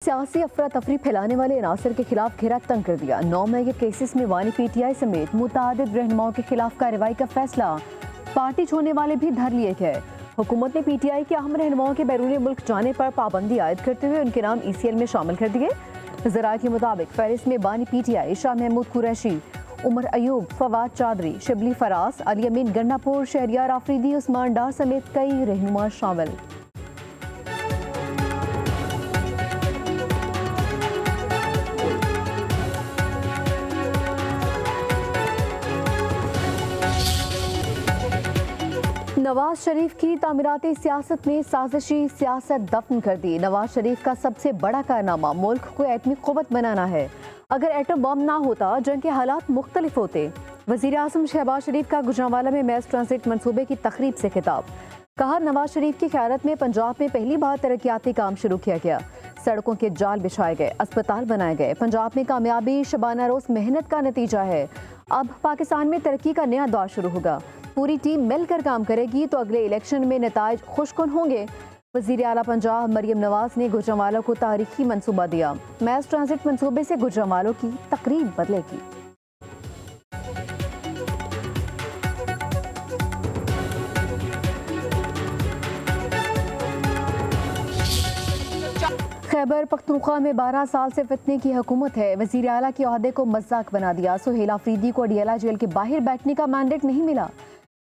सियासी अफरा तफरी फैलाने वाले अनासर के खिलाफ घेरा तंग कर दिया। 9 मई के केसेस में वानी PTI समेत मुतादिद रहनुमाओं के खिलाफ कार्रवाई का फैसला। पार्टी छोड़ने वाले भी धर लिए गए। हुकूमत ने PTI के अहम रहनुमाओं के बैरून मुल्क जाने पर पाबंदी आयद करते हुए उनके नाम ECL में शामिल कर दिए। जराये के मुताबिक फहरिस्त में बानी PTI शाह महमूद कुरैशी, उमर अयूब, फवाद चौधरी, शिबली फराज, अली अमीन गन्नापुर, शहरियार आफरीदी, उस्मान डार समेत कई रहनुमा शामिल। नवाज शरीफ की तामीराती सियासत ने साजिशी सियासत दफन कर दी। नवाज शरीफ का सबसे बड़ा कारनामा मुल्क को एटमी क़ुव्वत बनाना है। अगर एटम बम ना होता जंग के हालात मुख्तलिफ होते। वज़ीर आज़म शहबाज शरीफ का गुजरांवाला में मैस ट्रांजिट मंसूबे की तकरीब से खिताब। कहा, नवाज शरीफ की क़यादत में पंजाब में पहली बार तरक्याती काम शुरू किया गया। सड़कों के जाल बिछाए गए, अस्पताल बनाए गए। पंजाब में कामयाबी शबाना रोज़ मेहनत का नतीजा है। अब पाकिस्तान में तरक्की का नया दौर शुरू होगा। पूरी टीम मिलकर काम करेगी तो अगले इलेक्शन में नताइज खुशकुन होंगे। वज़ीर आला पंजाब मरियम नवाज ने गुजरांवालों को तारीखी मंसूबा दिया। मैस ट्रांजिट मंसूबे से गुजरांवालों की तकरीब बदलेगी। खैबर पख्तूनख्वा में 12 साल से फितने की हुकूमत है। वज़ीर आला के ओहदे को मजाक बना दिया। सुहेल आफरीदी को अडियाला जेल के बाहर बैठने का मैंडेट नहीं मिला।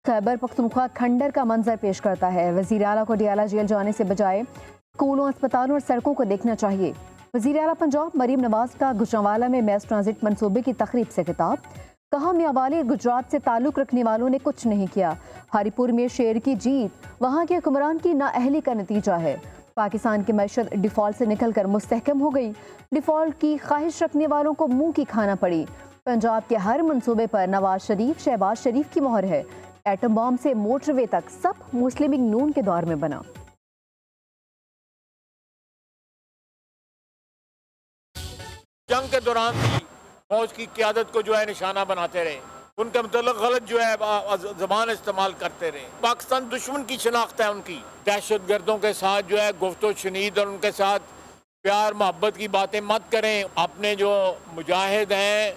खैबर पख्तूनख्वा खंडर का मंजर पेश करता है। वज़ीर आला को अडियाला जेल जाने से बजाय स्कूलों, अस्पतालों और सड़कों को देखना चाहिए। वज़ीर आला पंजाब मरियम नवाज का गुजरांवाला में मैस ट्रांजिट मंसूबे की तकरीब से खिताब। कहा, मियावाली गुजरात से ताल्लुक रखने वालों ने कुछ नहीं किया। हरिपुर में शेर की जीत वहाँ के हुक्मरान की नाअहली का नतीजा है। पाकिस्तान की मैशत डिफॉल्ट से निकलकर मुस्तहकम हो गई। डिफॉल्ट की ख्वाहिश रखने वालों को मुंह की खाना पड़ी। पंजाब के हर मंसूबे पर नवाज शरीफ, शहबाज शरीफ की मोहर है। एटम बॉम्ब से मोटरवे तक सब मुस्लिम लीग नून के दौर में बना। जंग के दौरान भी फौज की क़यादत को जो है निशाना बनाते रहे, उनके मतलब गलत जो है ज़बान इस्तेमाल करते रहे। पाकिस्तान दुश्मन की शनाख्त है उनकी। दहशत गर्दों के साथ जो है गुफ्तो शनीद और उनके साथ प्यार मोहब्बत की बातें मत करें। अपने जो मुजाहिद हैं,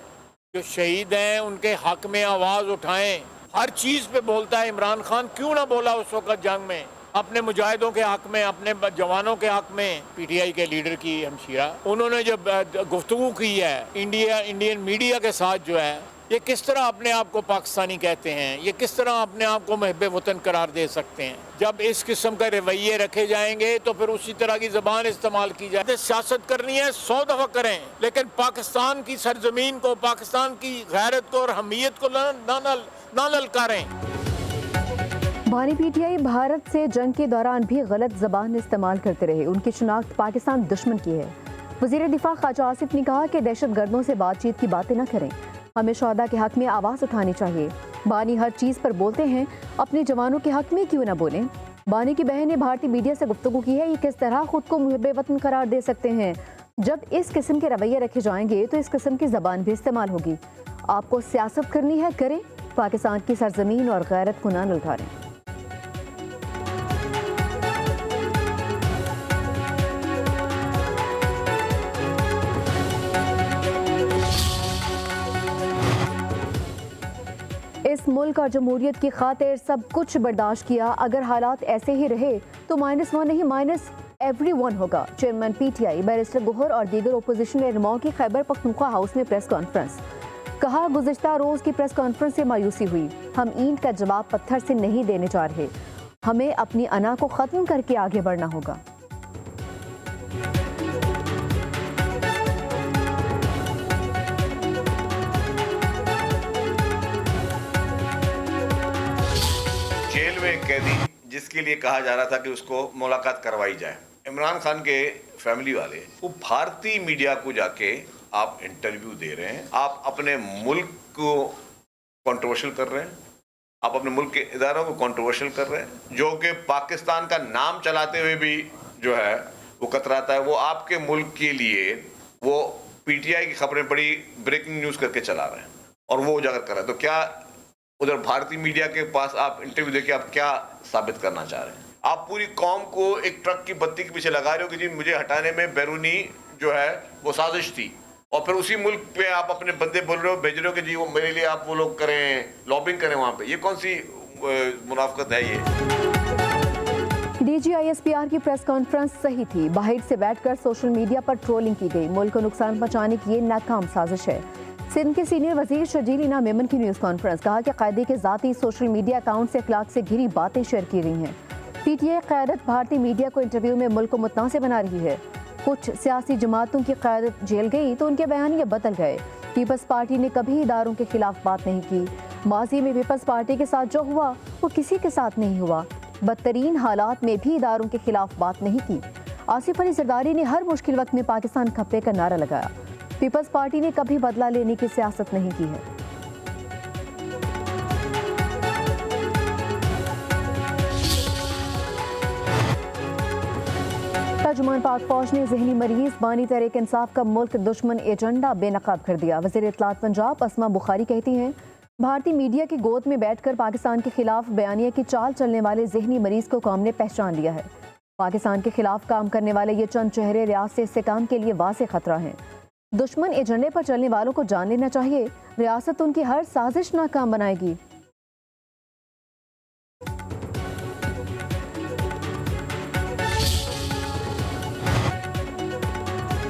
जो शहीद हैं, उनके हक में आवाज़ उठाएं। हर चीज़ पे बोलता है इमरान खान, क्यों ना बोला उस वक़्त जंग में अपने मुजाहिदों के हक में, अपने जवानों के हक में। PTI के लीडर की हमशीरा उन्होंने जब गुफ्तगू की है इंडियन मीडिया के साथ, जो है ये किस तरह अपने आप को पाकिस्तानी कहते हैं, ये किस तरह अपने आप को महब वतन करार दे सकते हैं। जब इस किस्म के रवैये रखे जाएंगे तो फिर उसी तरह की ज़बान इस्तेमाल की जाए। सियासत करनी है 100 दफ़ा करें, लेकिन पाकिस्तान की सरजमीन को, पाकिस्तान की गैरत को और हमीयत को ना ललकारें। बानी PTI भारत से जंग के दौरान भी गलत ज़बान इस्तेमाल करते रहे। उनकी शनाख्त पाकिस्तान दुश्मन की है। वज़ीर दिफा ख्वाजा आसिफ ने कहा कि दहशत गर्दों से बातचीत की बातें न करें। हमें शोहदा के हक में आवाज़ उठानी चाहिए। बानी हर चीज़ पर बोलते हैं, अपने जवानों के हक में क्यों ना बोलें। बानी की बहन ने भारतीय मीडिया से गुफ्तगू की है। ये किस तरह खुद को मुहब्ब वतन करार दे सकते हैं। जब इस किस्म के रवैये रखे जाएंगे तो इस किस्म की ज़बान भी इस्तेमाल होगी। आपको सियासत करनी है, करें, पाकिस्तान की सरजमीन और गैरत को ना ललकारें। इस मुल्क और जमहूरियत की खातिर सब कुछ बर्दाश्त किया। अगर हालात ऐसे ही रहे तो -1 नहीं -everyone होगा। चेयरमैन PTI बैरिस्टर गोहर और दीगर ओपोजिशन रहनुमाओं की खैबर पख्तूनख्वा हाउस में प्रेस कॉन्फ्रेंस। कहा, गुज़िश्ता रोज़ की प्रेस कॉन्फ्रेंस से मायूसी हुई। हम ईंट का जवाब पत्थर से नहीं देने जा रहे। हमें अपनी अना को ख़त्म करके आगे बढ़ना होगा। जेल में एक कैदी जिसके लिए कहा जा रहा था कि उसको मुलाकात करवाई जाए, इमरान खान के फैमिली वाले, वो भारतीय मीडिया को जाके आप इंटरव्यू दे रहे हैं। आप अपने मुल्क को कंट्रोवर्शियल कर रहे हैं, आप अपने मुल्क के इदारों को कंट्रोवर्शियल कर रहे हैं। जो कि पाकिस्तान का नाम चलाते हुए भी जो है वो कतराता है। वो आपके मुल्क के लिए वो PTI की खबरें बड़ी ब्रेकिंग न्यूज़ करके चला रहे हैं और वो उजागर कर रहे हैं। तो क्या उधर भारतीय मीडिया के पास आप इंटरव्यू देके आप क्या साबित करना चाह रहे हैं? आप पूरी कौम को एक ट्रक की बत्ती के पीछे लगा रहे हो कि जी मुझे हटाने में बैरूनी जो है वो साजिश थी, और फिर उसी मुल्क पे आप अपने बंदे बोल रहे हो, भेज रहे हो कि जी वो मेरे लिए आप वो लोग करें, लॉबिंग करें वहाँ पे। ये कौन सी मुनाफकत है ये? DGISPR की प्रेस कॉन्फ्रेंस सही थी, बाहर से बैठकर सोशल मीडिया पर ट्रोलिंग की गई, मुल्क को नुकसान पहुंचाने की ये नाकाम साजिश है। सिंध के सीनियर वजीर शर्जील इना मेमन की न्यूज़ कॉन्फ्रेंस, कहा कि कायदे के ज़ाती सोशल मीडिया अकाउंट से अखलाक से घिरी बातें शेयर की गई हैं। PTI क़यादत भारतीय मीडिया को इंटरव्यू में मुल्क को मुतनाज़ बना रही है। कुछ सियासी जमातों की क़यादत जेल गई तो उनके बयानिए बदल गए। पीपल्स पार्टी ने कभी इदारों के खिलाफ बात नहीं की। माजी में पीपल्स पार्टी के साथ जो हुआ वो किसी के साथ नहीं हुआ। बदतरीन हालात में भी इदारों के खिलाफ बात नहीं की। आसिफ अली जरदारी ने हर मुश्किल वक्त में पाकिस्तान खप्पे का नारा लगाया। पीपल्स पार्टी ने कभी बदला लेने की सियासत नहीं की है। तर्जुमान पाक फौज ने जहनी मरीज बानी तहरीक इंसाफ का मुल्क दुश्मन एजेंडा बेनकाब कर दिया। वज़ीर इत्तलात पंजाब अस्मा बुखारी कहती हैं, भारतीय मीडिया की गोद में बैठकर पाकिस्तान के खिलाफ बयानिया की चाल चलने वाले जहनी मरीज को कौम ने पहचान लिया है। पाकिस्तान के खिलाफ काम करने वाले ये चंद चेहरे रियासत से इस्तेकाम के लिए वाज़ेह खतरा हैं। दुश्मन एजेंडे पर चलने वालों को जान लेना चाहिए, रियासत उनकी हर साजिश नाकाम बनाएगी।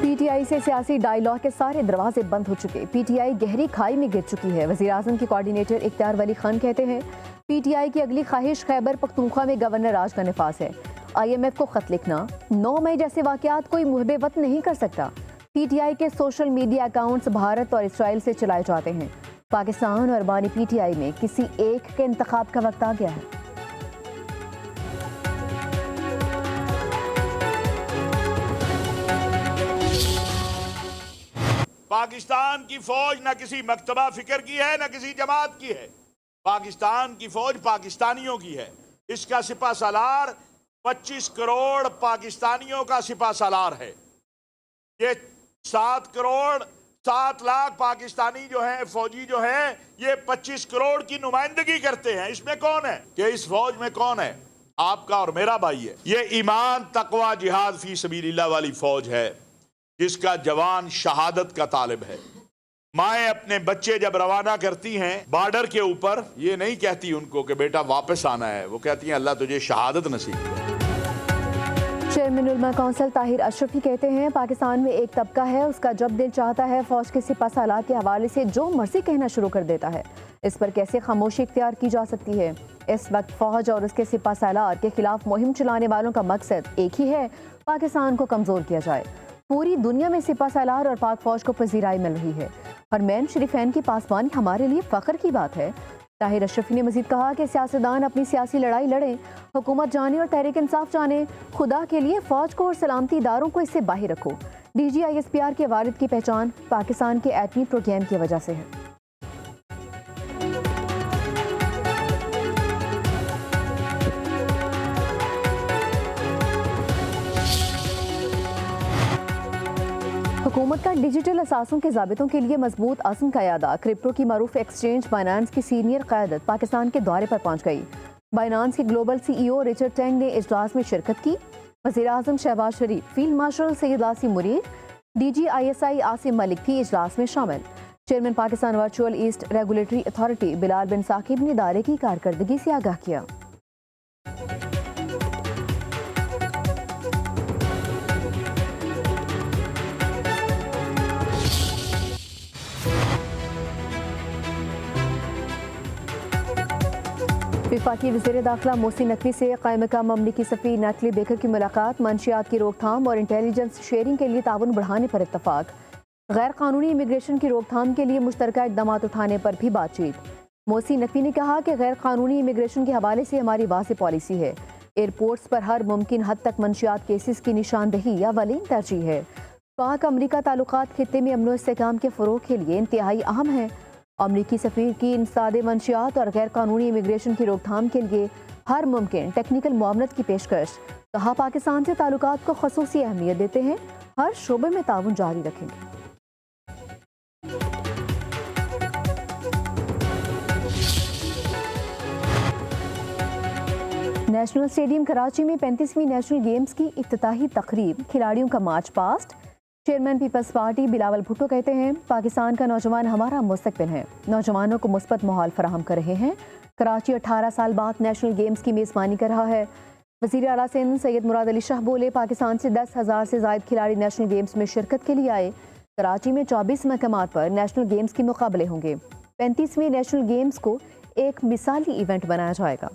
PTI से सियासी डायलॉग के सारे दरवाजे बंद हो चुके। PTI गहरी खाई में गिर चुकी है। वज़ीर आज़म के कोऑर्डिनेटर इख्तियार वली खान कहते हैं, PTI की अगली ख्वाहिश खैबर पख्तूनख्वा में गवर्नर राज का नफाज है। IMF को खत लिखना 9 मई जैसे वाकयात कोई मुहबे वत नहीं कर सकता। PTI के सोशल मीडिया अकाउंट्स भारत और इसराइल से चलाए जाते हैं। पाकिस्तान और बानी PTI में किसी एक के इंतखाब का वक्त आ गया है। पाकिस्तान की फौज न किसी मकतबा फिक्र की है न किसी जमात की है। पाकिस्तान की फौज पाकिस्तानियों की है। इसका सिपा सालार 25 करोड़ पाकिस्तानियों का सिपा सालार है। ये 7 करोड़ 7 लाख पाकिस्तानी जो हैं, फौजी जो हैं, ये 25 करोड़ की नुमाइंदगी करते हैं। इसमें कौन है कि इस फौज में कौन है? आपका और मेरा भाई है। ये ईमान तकवा जिहाद फी सबीलिल्लाह वाली फौज है, जिसका जवान शहादत का तालिब है। माएँ अपने बच्चे जब रवाना करती हैं बॉर्डर के ऊपर, ये नहीं कहती उनको कि बेटा वापस आना है, वो कहती हैं अल्लाह तुझे शहादत नसीब करे। चेयरमैन उलमा काउंसिल ताहिर अशरफी कहते हैं, पाकिस्तान में एक तबका है, उसका जब दिल चाहता है फौज के सिपा सालार के हवाले से जो मर्जी कहना शुरू कर देता है। इस पर कैसे खामोशी इख्तियार की जा सकती है? इस वक्त फौज और उसके सिपा सालार के खिलाफ मुहिम चलाने वालों का मकसद एक ही है, पाकिस्तान को कमजोर किया जाए। पूरी दुनिया में सिपा सालार और पाक फौज को पजीराई मिल रही है। हरमैन शरीफैन की पासबानी हमारे लिए फख्र की बात है। ताहिर अशरफी ने मजीद कहा कि सियासतदान अपनी सियासी लड़ाई लड़ें, हुकूमत जाने और तहरीक इंसाफ जाने, खुदा के लिए फौज को और सलामती इदारों को इससे बाहर रखो। DGISPR के वारिद की पहचान पाकिस्तान के एटमी प्रोग्राम की वजह से है। हुकूमत का डिजिटल असासों के ज़ाबितों के लिए मजबूत अज़्म का यादा। क्रिप्टो की मारूफ एक्सचेंज बाइनांस की सीनियर क़यादत पाकिस्तान के दौरे पर पहुंच गई। बाइनांस के ग्लोबल CEO रिचर्ड टेंग ने इजलास में शिरकत की। वज़ीर आज़म Shehbaz Sharif, field marshal Syed Asim Munir, DGISI Asim Malik भी इजलास में शामिल। Chairman Pakistan virtual asset regulatory authority Bilal bin Saqib ने इदारे की कारकर्दगी से आगाह किया। वफाकी वज़ीर दाखिला मोहसिन नकवी से क़ायम मक़ाम अमरीकी सफ़ीर नैटली बेकर की मुलाकात। मंशियात की रोकथाम और इंटेलिजेंस शेयरिंग के लिए ताउन बढ़ाने पर इत्तफाक। गैर कानूनी इमिग्रेशन की रोकथाम के लिए मुश्तरका इक़दाम उठाने पर भी बातचीत। मोहसिन नकवी ने कहा कि गैर कानूनी इमिग्रेशन के हवाले से हमारी वाज़ेह पॉलिसी है। एयरपोर्ट्स पर हर मुमकिन हद तक मंशियात केसेस की निशानदही या वलीन तरजीह है। पाक अमरीका ताल्लुकात खित्ते में अमन व इस्तेहकाम के फ़रोग़ के लिए इंतहाई अहम है। अमरीकी सफ़ीर की इंसादे मंशियात और गैर कानूनी इमिग्रेशन की रोकथाम के लिए हर मुमकिन टेक्निकल मुआवनत की पेशकश। कहा, पाकिस्तान से ताल्लुकात को ख़ुसूसी अहमियत देते हैं, हर शोबे में ताउन जारी रखेंगे। नेशनल स्टेडियम कराची में 35वीं नेशनल गेम्स की इफ्तिताही तकरीब, खिलाड़ियों का march past, chairman Peoples Party Bilawal Bhutto कहते हैं, पाकिस्तान का नौजवान हमारा मुस्तकबिल है। नौजवानों को मुस्बत माहौल फराहम कर रहे हैं। कराची 18 साल बाद नेशनल गेम्स की मेज़बानी कर रहा है। वज़ीर आला सिंध सैयद मुराद अली शाह बोले, पाकिस्तान से 10,000 से ज़ायद खिलाड़ी नेशनल गेम्स में शिरकत के लिए आए। कराची में 24 मकामात पर नेशनल गेम्स के मुकाबले होंगे। 35वें नेशनल गेम्स को एक मिसाली इवेंट बनाया जाएगा।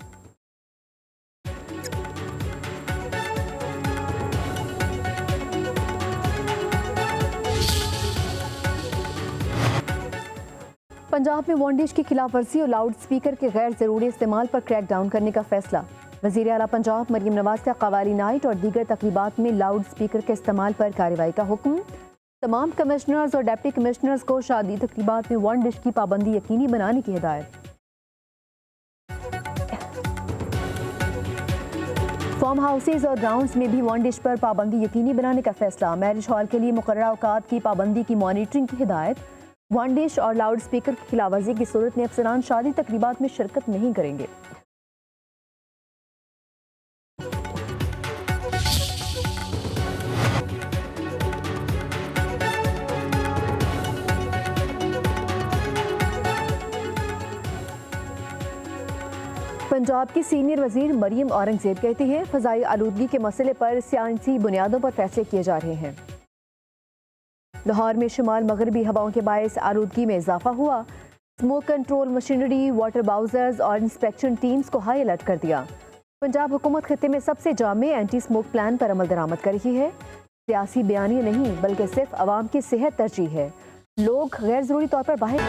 पंजाब में वॉन्डिश की खिलाफ वर्जी और लाउड स्पीकर के गैर जरूरी इस्तेमाल पर क्रैक डाउन करने का फैसला। वज़ीर आला पंजाब मरियम नवाज का कवाली नाइट और दीगर तकरीबात में लाउड स्पीकर के इस्तेमाल पर कार्रवाई का हुक्म। तमाम कमिश्नर्स और डिप्टी कमिश्नर्स को शादी तकरीबात में वॉन्डिश की पाबंदी यकीनी बनाने की हिदायत। फार्म हाउसेज और ग्राउंड्स में भी वॉन्डिश पर पाबंदी यकीनी बनाने का फैसला। मैरिज हॉल के लिए मुकर्रर औकात की पाबंदी की मॉनिटरिंग की हिदायत। वॉन्डिश और लाउड स्पीकर की खिलाफवर्जी की सूरत में अफसरान शादी तकरीबात में शिरकत नहीं करेंगे। पंजाब की सीनियर वजीर मरियम औरंगजेब कहती हैं, फ़ज़ाई आलूदगी के मसले पर सियासी बुनियादों पर फैसले किए जा रहे हैं। लाहौर में शुमाल मगरबी हवाओं के बायस आलूदगी में इजाफा हुआ। स्मोक कंट्रोल मशीनरी, वाटर बाउजर्स और इंस्पेक्शन टीम्स को हाई अलर्ट कर दिया। पंजाब हुकूमत खित्ते में सबसे जामे एंटी स्मोक प्लान पर अमल दरामद कर रही है। सियासी बयानियां नहीं बल्कि सिर्फ आवाम की सेहत तरजीह है। लोग गैर जरूरी तौर पर बाहर